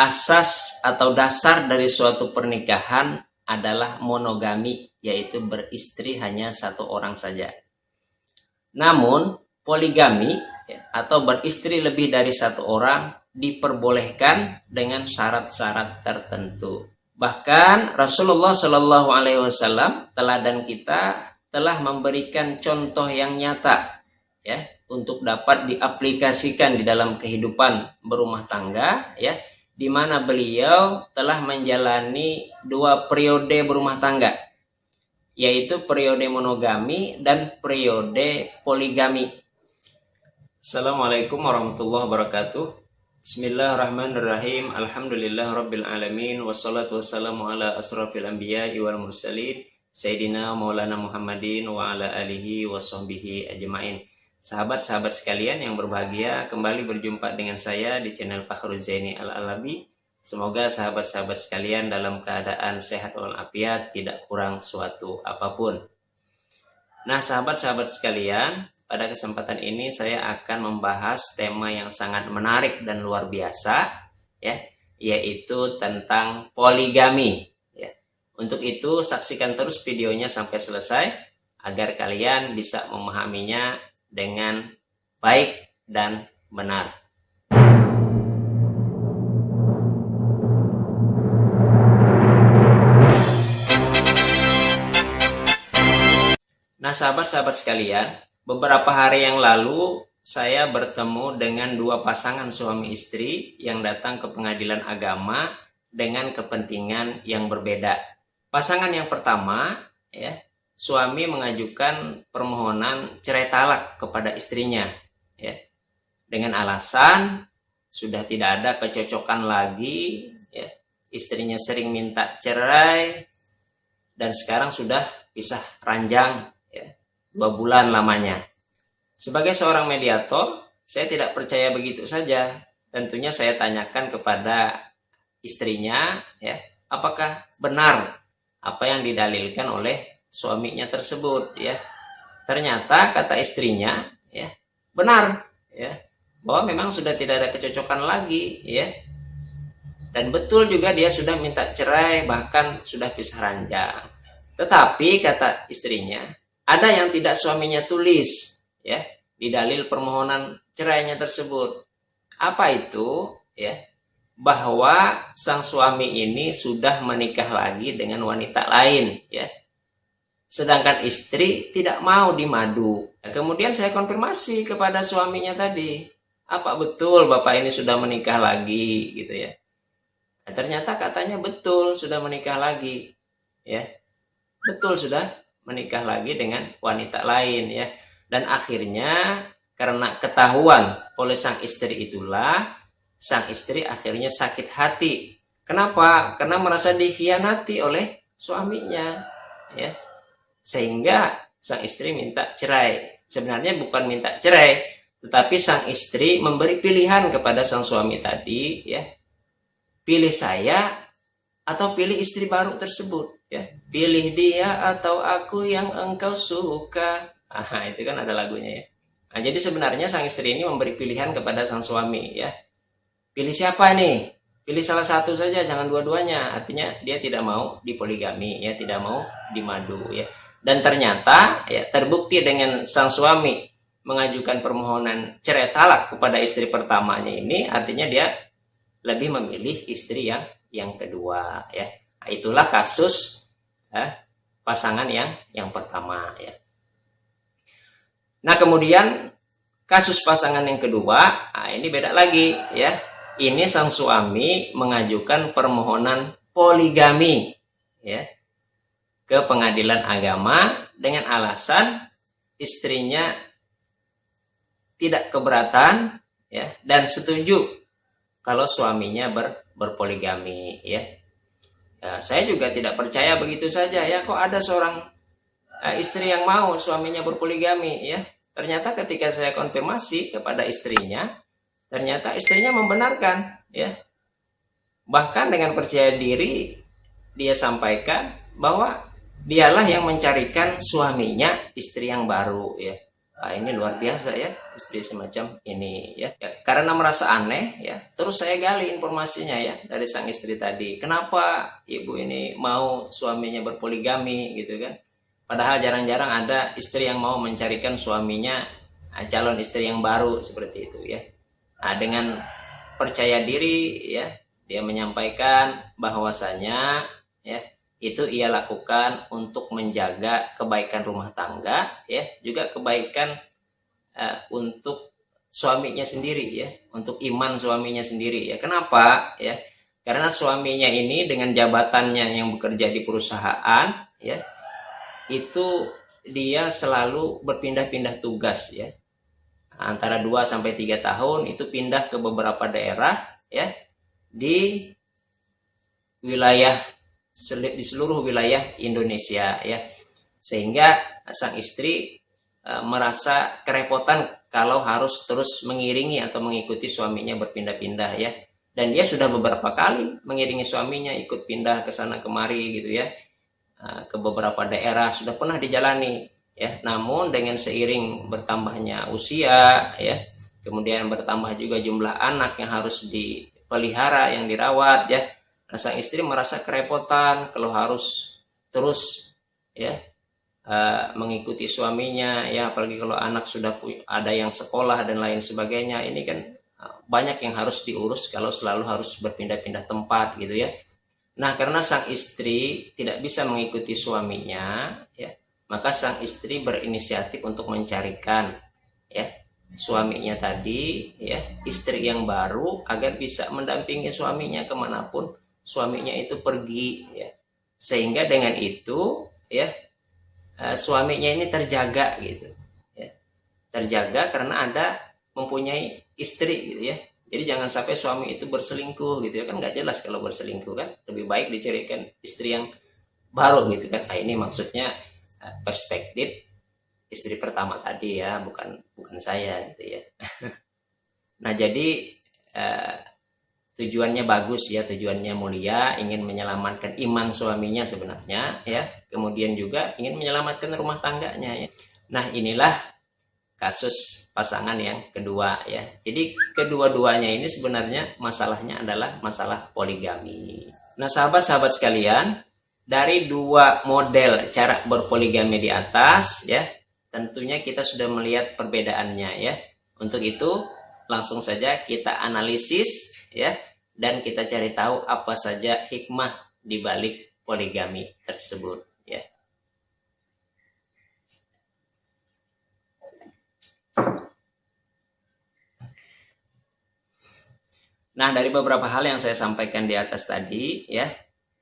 asas atau dasar dari suatu pernikahan adalah monogami, yaitu beristri hanya satu orang saja. Namun poligami atau beristri lebih dari satu orang diperbolehkan dengan syarat-syarat tertentu. Bahkan Rasulullah Shallallahu Alaihi Wasallam, teladan kita, telah memberikan contoh yang nyata ya untuk dapat diaplikasikan di dalam kehidupan berumah tangga ya, di mana beliau telah menjalani 2 periode berumah tangga, yaitu periode monogami dan periode poligami. Assalamualaikum warahmatullahi wabarakatuh. Bismillahirrahmanirrahim. Alhamdulillahirabbil alamin, wassalatu wassalamu ala asrofil anbiya'i wal mursalin Sayyidina Maulana Muhammadin wa ala alihi wa sahbihi ajma'in. Sahabat-sahabat sekalian yang berbahagia, kembali berjumpa dengan saya di channel Pak Ruzaini Al-Alabi. Semoga sahabat-sahabat sekalian dalam keadaan sehat walafiat, tidak kurang suatu apapun. Nah, sahabat-sahabat sekalian, pada kesempatan ini saya akan membahas tema yang sangat menarik dan luar biasa, ya, yaitu tentang poligami. Untuk itu, saksikan terus videonya sampai selesai agar kalian bisa memahaminya dengan baik dan benar. Nah, sahabat-sahabat sekalian, beberapa hari yang lalu saya bertemu dengan 2 pasangan suami istri yang datang ke pengadilan agama dengan kepentingan yang berbeda. Pasangan yang pertama, ya, suami mengajukan permohonan cerai talak kepada istrinya, ya, dengan alasan sudah tidak ada kecocokan lagi, ya, istrinya sering minta cerai dan sekarang sudah pisah ranjang, ya, 2 bulan lamanya. Sebagai seorang mediator, saya tidak percaya begitu saja. Tentunya saya tanyakan kepada istrinya, ya, apakah benar apa yang didalilkan oleh suaminya tersebut, ya. Ternyata kata istrinya, ya, benar, ya, bahwa memang sudah tidak ada kecocokan lagi, ya. Dan betul juga dia sudah minta cerai, bahkan sudah pisah ranjang. Tetapi kata istrinya, ada yang tidak suaminya tulis, ya, di dalil permohonan cerainya tersebut. Apa itu? Ya, bahwa sang suami ini sudah menikah lagi dengan wanita lain, ya. Sedangkan istri tidak mau dimadu. Nah, kemudian saya konfirmasi kepada suaminya tadi, apa betul bapak ini sudah menikah lagi, gitu ya. Nah, ternyata katanya betul sudah menikah lagi, ya. Betul sudah menikah lagi dengan wanita lain, ya. Dan akhirnya karena ketahuan oleh sang istri itulah, sang istri akhirnya sakit hati. Kenapa? Karena merasa dikhianati oleh suaminya, ya. Sehingga sang istri minta cerai. Sebenarnya bukan minta cerai, tetapi sang istri memberi pilihan kepada sang suami tadi, ya. Pilih saya atau pilih istri baru tersebut, ya. Pilih dia atau aku yang engkau suka. Itu kan ada lagunya, ya. Nah, jadi sebenarnya sang istri ini memberi pilihan kepada sang suami, ya. Pilih siapa nih? Pilih salah satu saja, jangan dua-duanya. Artinya dia tidak mau dipoligami, ya, tidak mau dimadu, ya. Dan ternyata, ya, terbukti dengan sang suami mengajukan permohonan cerai talak kepada istri pertamanya ini, artinya dia lebih memilih istri yang kedua, ya. Nah, itulah kasus pasangan yang pertama, ya. Nah, kemudian kasus pasangan yang kedua, ini beda lagi, ya. Ini sang suami mengajukan permohonan poligami, ya, ke pengadilan agama dengan alasan istrinya tidak keberatan, ya, dan setuju kalau suaminya berpoligami, ya. Saya juga tidak percaya begitu saja, ya. Kok ada seorang istri yang mau suaminya berpoligami, ya. Ternyata ketika saya konfirmasi kepada istrinya, ternyata istrinya membenarkan, ya. Bahkan dengan percaya diri dia sampaikan bahwa dialah yang mencarikan suaminya istri yang baru, ya. ini luar biasa ya, istri semacam ini ya. Karena merasa aneh ya, terus saya gali informasinya ya dari sang istri tadi. Kenapa ibu ini mau suaminya berpoligami gitu kan? Padahal jarang-jarang ada istri yang mau mencarikan suaminya calon istri yang baru seperti itu ya. Nah, dengan percaya diri ya, dia menyampaikan bahwasanya ya itu ia lakukan untuk menjaga kebaikan rumah tangga ya, juga kebaikan untuk suaminya sendiri ya, untuk iman suaminya sendiri ya. Kenapa ya? Karena suaminya ini dengan jabatannya yang bekerja di perusahaan ya, itu dia selalu berpindah-pindah tugas ya, antara 2 sampai 3 tahun itu pindah ke beberapa daerah ya, di wilayah, di seluruh wilayah Indonesia ya, sehingga sang istri merasa kerepotan kalau harus terus mengiringi atau mengikuti suaminya berpindah-pindah ya. Dan dia sudah beberapa kali mengiringi suaminya ikut pindah ke sana kemari gitu ya, ke beberapa daerah sudah pernah dijalani ya. Namun dengan seiring bertambahnya usia ya, kemudian bertambah juga jumlah anak yang harus dipelihara, yang dirawat ya, nah, sang istri merasa kerepotan kalau harus terus ya mengikuti suaminya ya, apalagi kalau anak sudah ada yang sekolah dan lain sebagainya. Ini kan banyak yang harus diurus kalau selalu harus berpindah-pindah tempat gitu ya. Nah, karena sang istri tidak bisa mengikuti suaminya ya, maka sang istri berinisiatif untuk mencarikan ya suaminya tadi ya, istri yang baru, agar bisa mendampingi suaminya kemanapun suaminya itu pergi ya. Sehingga dengan itu ya suaminya ini terjaga gitu ya, terjaga karena ada mempunyai istri gitu ya. Jadi jangan sampai suami itu berselingkuh gitu ya, kan nggak jelas kalau berselingkuh kan, lebih baik dicarikan istri yang baru gitu kan. Nah, ini maksudnya perspektif istri pertama tadi ya, bukan saya gitu ya. Nah, jadi tujuannya bagus ya, tujuannya mulia, ingin menyelamatkan iman suaminya sebenarnya ya, kemudian juga ingin menyelamatkan rumah tangganya ya. Nah, inilah kasus pasangan yang kedua ya. Jadi kedua-duanya ini sebenarnya masalahnya adalah masalah poligami. Nah, sahabat-sahabat sekalian, dari dua model cara berpoligami di atas ya, tentunya kita sudah melihat perbedaannya ya. Untuk itu langsung saja kita analisis ya, dan kita cari tahu apa saja hikmah di balik poligami tersebut ya. Nah, dari beberapa hal yang saya sampaikan di atas tadi ya,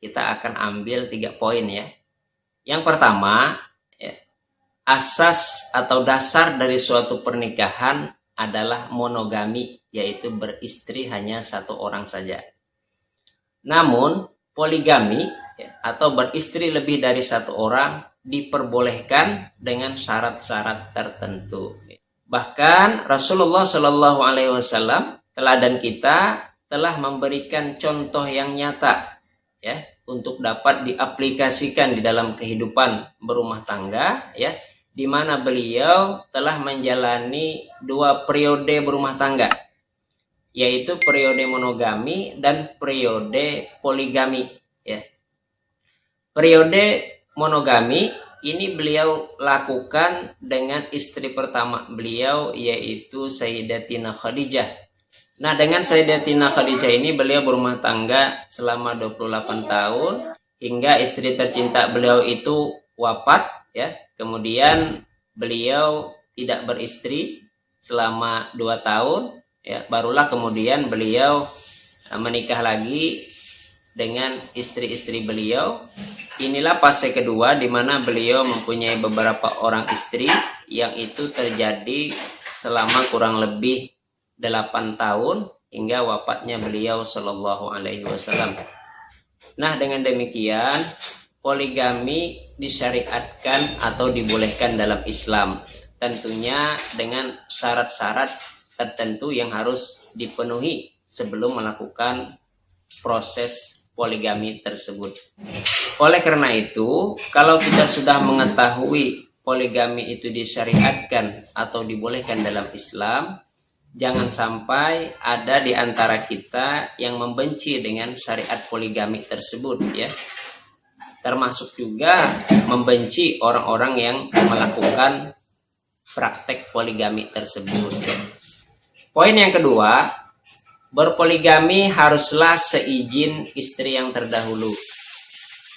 kita akan ambil 3 poin ya. Yang pertama ya, asas atau dasar dari suatu pernikahan adalah monogami, yaitu beristri hanya 1 orang saja. Namun poligami ya, atau beristri lebih dari 1 orang diperbolehkan dengan syarat-syarat tertentu. Bahkan Rasulullah Shallallahu Alaihi Wasallam, teladan kita, telah memberikan contoh yang nyata ya untuk dapat diaplikasikan di dalam kehidupan berumah tangga ya, di mana beliau telah menjalani 2 periode berumah tangga, yaitu periode monogami dan periode poligami ya. Periode monogami ini beliau lakukan dengan istri pertama beliau, yaitu Sayyidatina Khadijah. Nah, dengan Sayyidatina Khadijah ini beliau berumah tangga selama 28 tahun hingga istri tercinta beliau itu wafat ya. Kemudian beliau tidak beristri selama 2 tahun ya, barulah kemudian beliau menikah lagi dengan istri-istri beliau. Inilah fase kedua di mana beliau mempunyai beberapa orang istri, yang itu terjadi selama kurang lebih 8 tahun hingga wafatnya beliau Shallallahu Alaihi Wasallam. Nah, dengan demikian poligami disyariatkan atau dibolehkan dalam Islam, tentunya dengan syarat-syarat tertentu yang harus dipenuhi sebelum melakukan proses poligami tersebut. Oleh karena itu, kalau kita sudah mengetahui poligami itu disyariatkan atau dibolehkan dalam Islam, jangan sampai ada di antara kita yang membenci dengan syariat poligami tersebut ya. Termasuk juga membenci orang-orang yang melakukan praktek poligami tersebut ya. Poin yang kedua, berpoligami haruslah seizin istri yang terdahulu.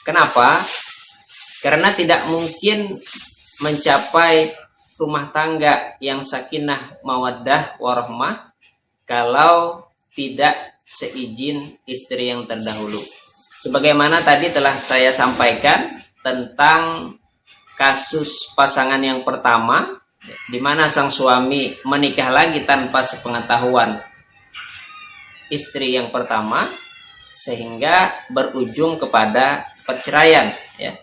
Kenapa? Karena tidak mungkin mencapai rumah tangga yang sakinah, mawaddah, warahmah kalau tidak seizin istri yang terdahulu. Sebagaimana tadi telah saya sampaikan tentang kasus pasangan yang pertama, di mana sang suami menikah lagi tanpa sepengetahuan istri yang pertama, sehingga berujung kepada perceraian ya.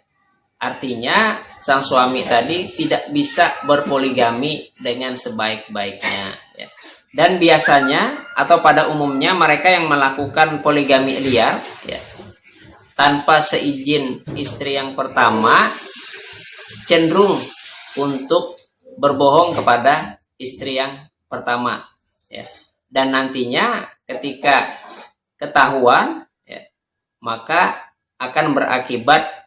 Artinya sang suami tadi tidak bisa berpoligami dengan sebaik-baiknya ya. Dan biasanya atau pada umumnya mereka yang melakukan poligami liar ya, tanpa seizin istri yang pertama, cenderung untuk berbohong kepada istri yang pertama ya. Dan nantinya ketika ketahuan ya, maka akan berakibat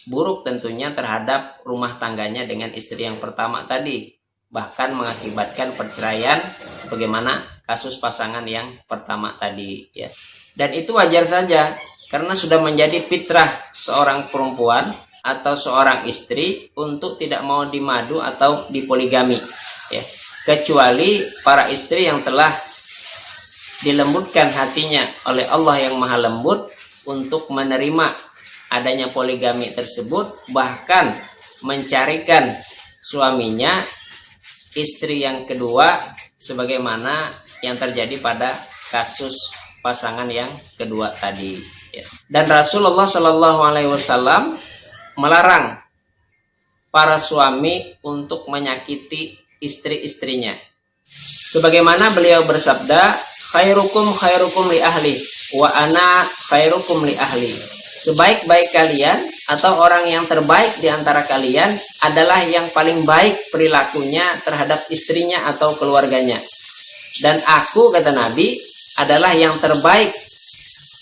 buruk tentunya terhadap rumah tangganya dengan istri yang pertama tadi, bahkan mengakibatkan perceraian sebagaimana kasus pasangan yang pertama tadi ya. Dan itu wajar saja karena sudah menjadi fitrah seorang perempuan atau seorang istri untuk tidak mau dimadu atau dipoligami ya. Kecuali para istri yang telah dilembutkan hatinya oleh Allah yang Maha Lembut untuk menerima adanya poligami tersebut, bahkan mencarikan suaminya istri yang kedua sebagaimana yang terjadi pada kasus pasangan yang kedua tadi ya. Dan Rasulullah Shallallahu Alaihi Wasallam melarang para suami untuk menyakiti istri-istrinya, sebagaimana beliau bersabda, khairukum khairukum li ahli wa ana khairukum li ahli. Sebaik-baik kalian atau orang yang terbaik di antara kalian adalah yang paling baik perilakunya terhadap istrinya atau keluarganya. Dan aku, kata Nabi, adalah yang terbaik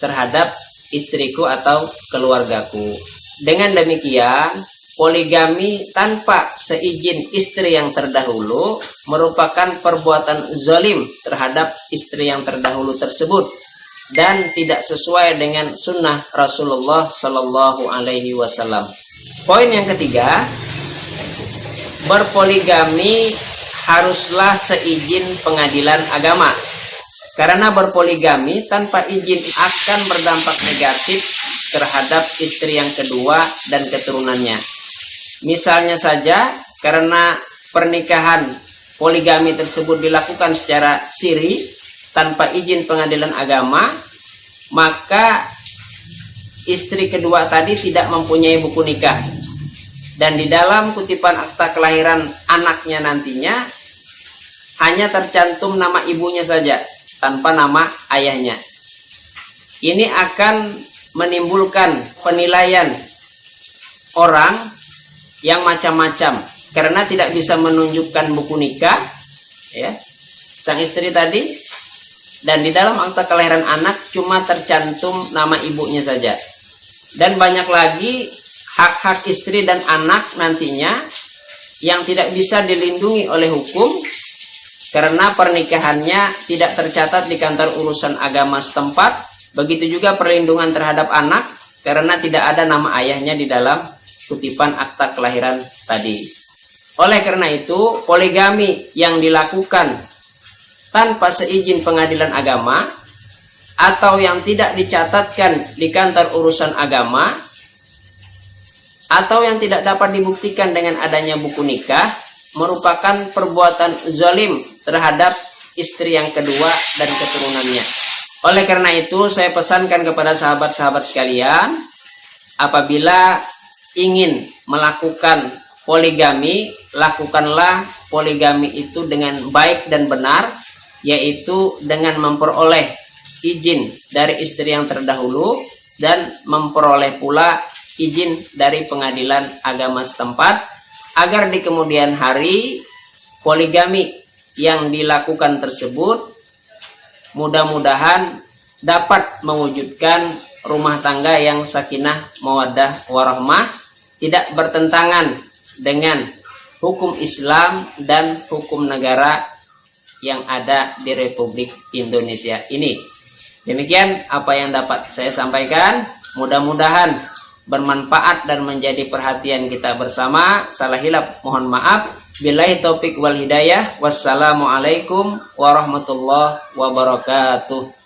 terhadap istriku atau keluargaku. Dengan demikian, poligami tanpa seizin istri yang terdahulu merupakan perbuatan zalim terhadap istri yang terdahulu tersebut dan tidak sesuai dengan sunnah Rasulullah Shallallahu Alaihi Wasallam. Poin yang ketiga, berpoligami haruslah seizin pengadilan agama. Karena berpoligami tanpa izin akan berdampak negatif terhadap istri yang kedua dan keturunannya. Misalnya saja karena pernikahan poligami tersebut dilakukan secara siri tanpa izin pengadilan agama, maka istri kedua tadi tidak mempunyai buku nikah. Dan di dalam kutipan akta kelahiran anaknya nantinya hanya tercantum nama ibunya saja, tanpa nama ayahnya. Ini akan menimbulkan penilaian orang yang macam-macam karena tidak bisa menunjukkan buku nikah ya, sang istri tadi. Dan di dalam akta kelahiran anak cuma tercantum nama ibunya saja. Dan banyak lagi hak-hak istri dan anak nantinya yang tidak bisa dilindungi oleh hukum karena pernikahannya tidak tercatat di kantor urusan agama setempat. Begitu juga perlindungan terhadap anak karena tidak ada nama ayahnya di dalam kutipan akta kelahiran tadi. Oleh karena itu, poligami yang dilakukan tanpa seizin pengadilan agama atau yang tidak dicatatkan di kantor urusan agama atau yang tidak dapat dibuktikan dengan adanya buku nikah merupakan perbuatan zalim terhadap istri yang kedua dan keturunannya. Oleh karena itu, saya pesankan kepada sahabat-sahabat sekalian, apabila ingin melakukan poligami, lakukanlah poligami itu dengan baik dan benar, yaitu dengan memperoleh izin dari istri yang terdahulu dan memperoleh pula izin dari pengadilan agama setempat agar di kemudian hari poligami yang dilakukan tersebut mudah-mudahan dapat mewujudkan rumah tangga yang sakinah, mawaddah, warahmah, tidak bertentangan dengan hukum Islam dan hukum negara yang ada di Republik Indonesia ini. Demikian apa yang dapat saya sampaikan. Mudah-mudahan bermanfaat dan menjadi perhatian kita bersama. Salah hilaf mohon maaf. Billahi taufik wal hidayah. Wassalamualaikum warahmatullahi wabarakatuh.